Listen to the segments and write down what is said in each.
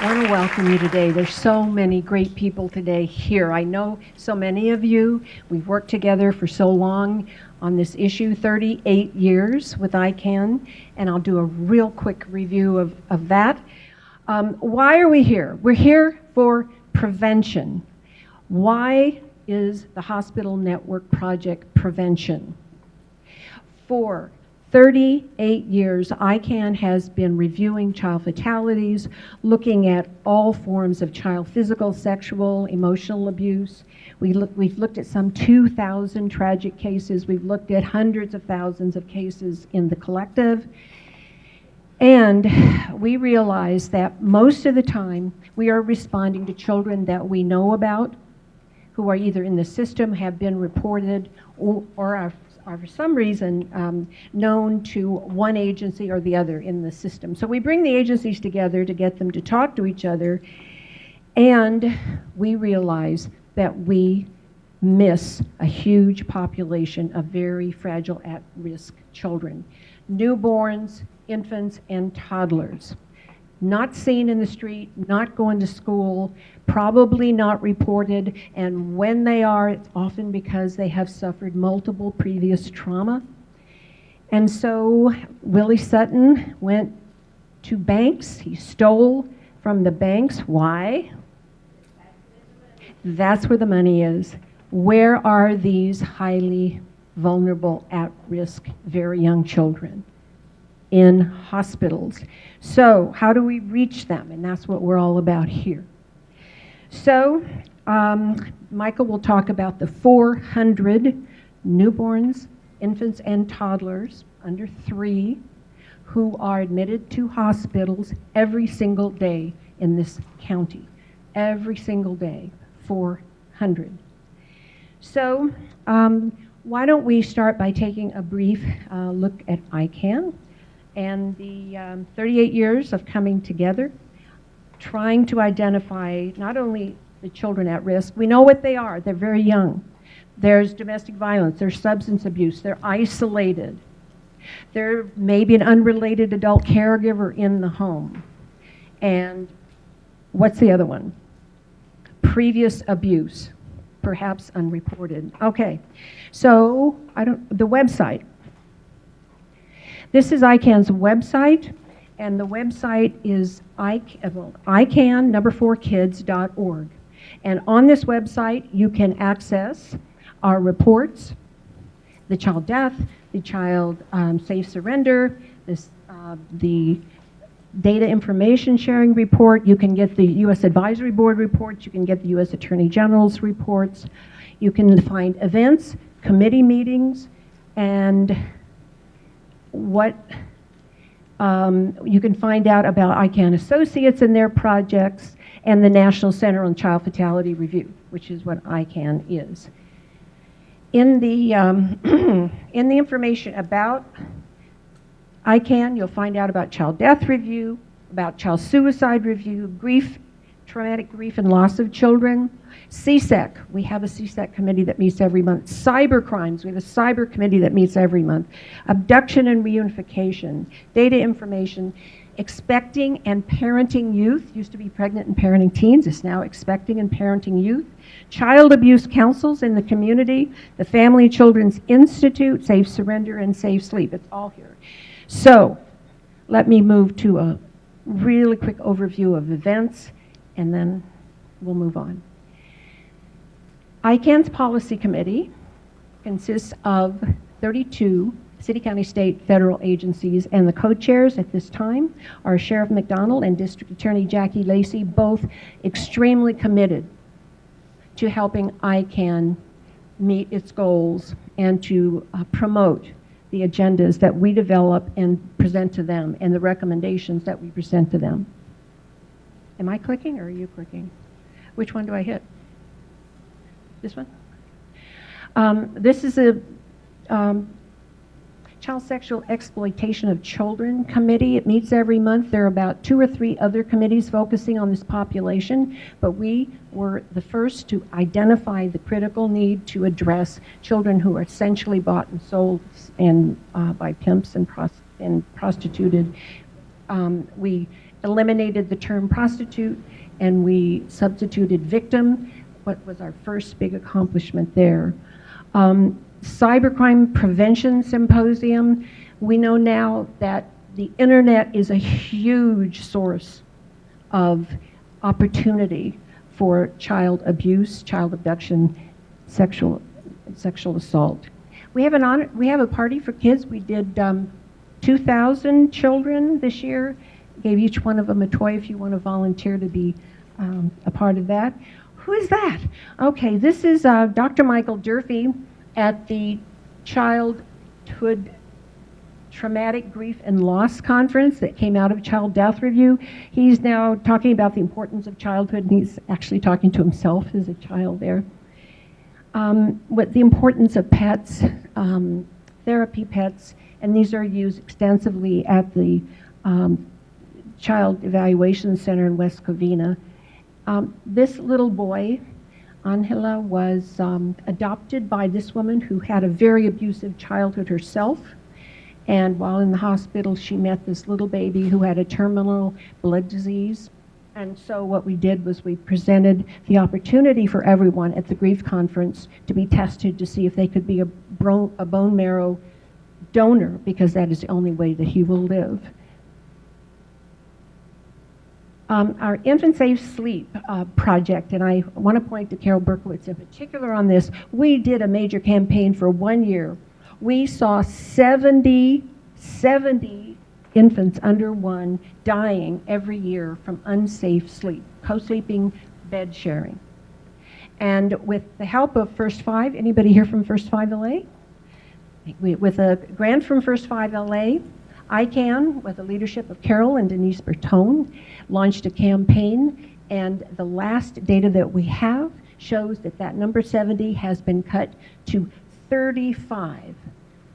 I want to welcome you today. There's so many great people today here. I know so many of you. We've worked together for so long on this issue, 38 years with ICAN, and I'll do a real quick review of that. Why are we here? We're here for prevention. Why is the Hospital Network Project prevention? For 38 years, ICAN has been reviewing child fatalities, looking at all forms of child physical, sexual, emotional abuse. We've looked at some 2,000 tragic cases. We've looked at hundreds of thousands of cases in the collective. And we realize that most of the time, we are responding to children that we know about, who are either in the system, have been reported, or are for some reason known to one agency or the other in the system. So we bring the agencies together to get them to talk to each other, and we realize that we miss a huge population of very fragile, at-risk children. Newborns, infants, and toddlers. Not seen in the street, not going to school, probably not reported, and when they are, it's often because they have suffered multiple previous trauma. And so Willie Sutton went to banks. He stole from the banks. Why? That's where the money is. Where are these highly vulnerable, at-risk, very young children? In hospitals. So how do we reach them? And that's what we're all about here. So Michael will talk about the 400 newborns, infants, and toddlers under 3 who are admitted to hospitals every single day in this county. Every single day, 400. So why don't we start by taking a brief look at ICAN and the 38 years of coming together, trying to identify not only the children at risk, we know what they are, they're very young. There's domestic violence, there's substance abuse, they're isolated. There may be an unrelated adult caregiver in the home. And what's the other one? Previous abuse, perhaps unreported. Okay, so the website. This is ICAN's website, and the website is ICAN4kids.org. And on this website, you can access our reports, the child death, the child safe surrender, the data information sharing report. You can get the U.S. Advisory Board reports. You can get the U.S. Attorney General's reports. You can find events, committee meetings, and what you can find out about ICAN Associates and their projects, and the National Center on Child Fatality Review, which is what ICAN is. In the in the information about ICAN, you'll find out about child death review, about child suicide review, grief, traumatic grief and loss of children, CSEC, we have a CSEC committee that meets every month. Cyber crimes, we have a cyber committee that meets every month. Abduction and reunification, data information, expecting and parenting youth, used to be pregnant and parenting teens, it's now expecting and parenting youth. Child abuse councils in the community, the Family and Children's Institute, Safe Surrender, and Safe Sleep, it's all here. So, let me move to a really quick overview of events, and then we'll move on. ICAN's policy committee consists of 32 city, county, state, federal agencies, and the co-chairs at this time are Sheriff McDonald and District Attorney Jackie Lacey, both extremely committed to helping ICAN meet its goals and to promote the agendas that we develop and present to them and the recommendations that we present to them. Am I clicking or are you clicking? Which one do I hit? This one? This is a Child Sexual Exploitation of Children Committee. It meets every month. There are about 2 or 3 other committees focusing on this population, but we were the first to identify the critical need to address children who are essentially bought and sold and by pimps and prostituted. We eliminated the term prostitute, and we substituted victim. What was our first big accomplishment there? Cybercrime Prevention Symposium. We know now that the internet is a huge source of opportunity for child abuse, child abduction, sexual assault. We have a party for kids. We did 2,000 children this year. Gave each one of them a toy if you want to volunteer to be a part of that. Who is that? Okay, this is Dr. Michael Durfee at the Childhood Traumatic Grief and Loss Conference that came out of Child Death Review. He's now talking about the importance of childhood, and he's actually talking to himself as a child there. What the importance of pets, therapy pets, and these are used extensively at the Child Evaluation Center in West Covina. This little boy, Angela, was adopted by this woman who had a very abusive childhood herself. And while in the hospital, she met this little baby who had a terminal blood disease. And so what we did was we presented the opportunity for everyone at the grief conference to be tested to see if they could be a bone marrow donor, because that is the only way that he will live. Our Infant Safe Sleep project, and I want to point to Carol Berkowitz in particular on this, we did a major campaign for 1 year. We saw 70 infants under 1 dying every year from unsafe sleep, co-sleeping, bed sharing. And with the help of First 5, anybody here from First 5 LA? With a grant from First 5 LA, ICAN, with the leadership of Carol and Denise Bertone, launched a campaign, and the last data that we have shows that that number 70 has been cut to 35.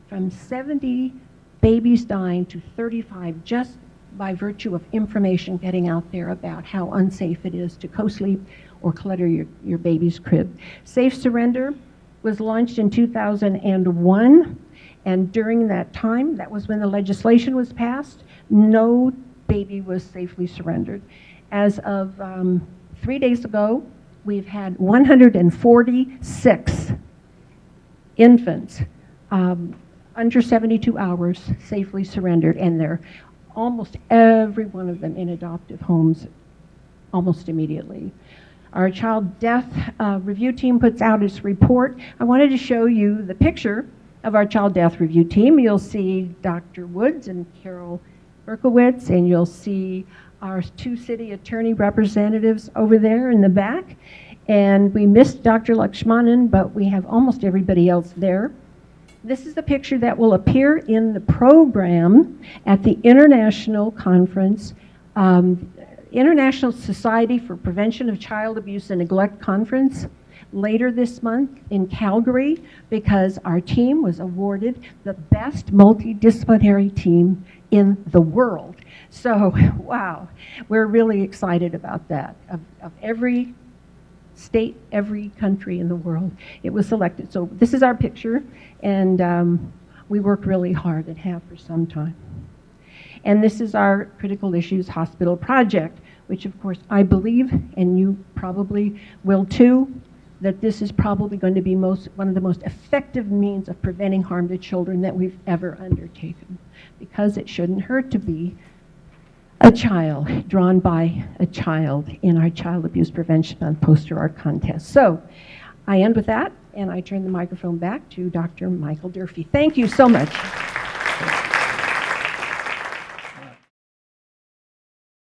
From 70 babies dying to 35 just by virtue of information getting out there about how unsafe it is to co-sleep or clutter your baby's crib. Safe Surrender was launched in 2001, and during that time, that was when the legislation was passed, no baby was safely surrendered. As of 3 days ago, we've had 146 infants under 72 hours safely surrendered, and they're almost every one of them in adoptive homes almost immediately. Our child death review team puts out its report. I wanted to show you the picture of our child death review team. You'll see Dr. Woods and Carol Berkowitz, and you'll see our 2 city attorney representatives over there in the back. And we missed Dr. Lakshmanan, but we have almost everybody else there. This is the picture that will appear in the program at the International Conference, International Society for Prevention of Child Abuse and Neglect Conference later this month in Calgary, because our team was awarded the best multidisciplinary team in the world. So, wow, we're really excited about that. Of every state, every country in the world, it was selected. So this is our picture, and we worked really hard and have for some time. And this is our Critical Issues Hospital Project, which of course I believe, and you probably will too, that this is probably going to be one of the most effective means of preventing harm to children that we've ever undertaken, because it shouldn't hurt to be a child, drawn by a child in our Child Abuse Prevention Month poster art contest. So I end with that, and I turn the microphone back to Dr. Michael Durfee. Thank you so much.